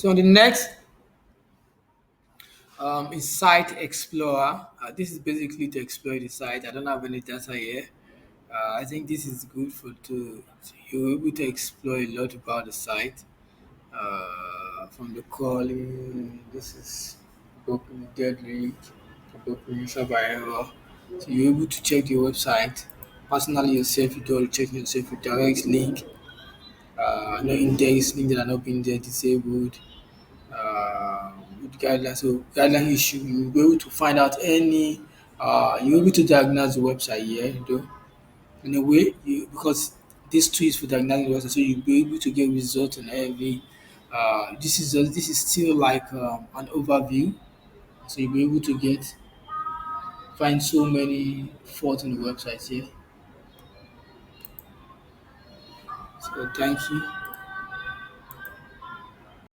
So on the next is Site Explorer. This is basically to explore the site. I don't have any data here. I think this is good for to you're able to explore a lot about the site. From the calling, this is open deadly, open server error. So you're able to check the website. Personally yourself, you do all the checking yourself with direct link, no index link that are not being there disabled. With guidelines. So guideline issue, you'll be able to find out any you're able to diagnose the website here, though. In a way, because this tool is for diagnosing the website, so you'll be able to get results on every this is still like an overview. So you'll be able to get find so many faults in the website here. So thank you.